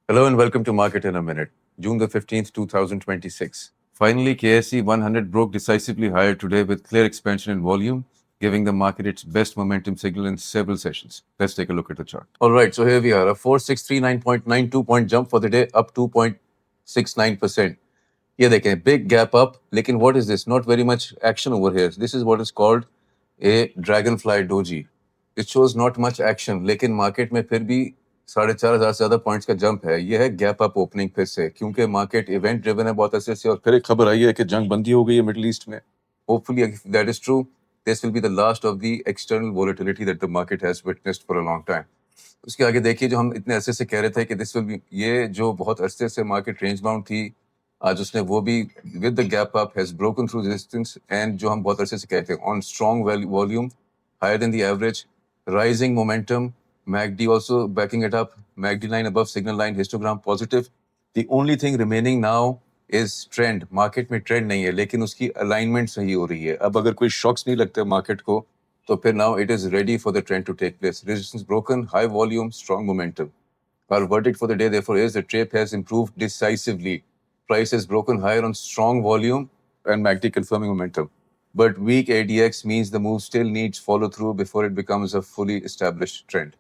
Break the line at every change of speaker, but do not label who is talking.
Hello and welcome to Market in a Minute, June the 15th, 2026. Finally, KSE 100 broke decisively higher today with clear expansion in volume, giving the market its best momentum signal in several sessions. Let's take a look at the chart. All right, so here we are, a 4639.92 point jump for the day, up 2.69%. ये देखें, big gap up, लेकिन what is this? Not very much action over here. This is what is called a dragonfly doji. It shows not much action, लेकिन market में फिर भी 4,500 से ज्यादा points का जंप है. ये है गैप अप ओपनिंग फिर से, क्योंकि मार्केट इवेंट ड्रिवन है बहुत अच्छे से, और फिर एक खबर आई है कि जंग बंदी हो गई है मिडिल ईस्ट में. Hopefully, if that is true, this will be the last of the external volatility that the market has witnessed for a long time. उसके आगे देखिए, जो हम इतने अरसे से कह रहे थे कि दिस विल बी, ये जो बहुत अरसे से मार्केट रेंज बाउंड थी, आज उसने वो भी with the gap up has broken through resistance, and जो हम बहुत अरसे से कहते हैं on strong volume higher than the average, rising momentum, MACD also backing it up, MACD line above signal line, histogram positive. The only thing remaining now is trend. Market में trend नहीं है, लेकिन उसकी अलाइनमेंट सही हो रही है. अब अगर कोई शॉक्स नहीं लगते मार्केट को, तो फिर now it is ready for the trend to take place. Resistance broken, high volume, strong momentum. Our verdict for the day, therefore, is the tape has improved decisively. Price has broken higher on strong volume and MACD confirming momentum. But weak ADX means the move still needs follow through before it becomes a fully established trend.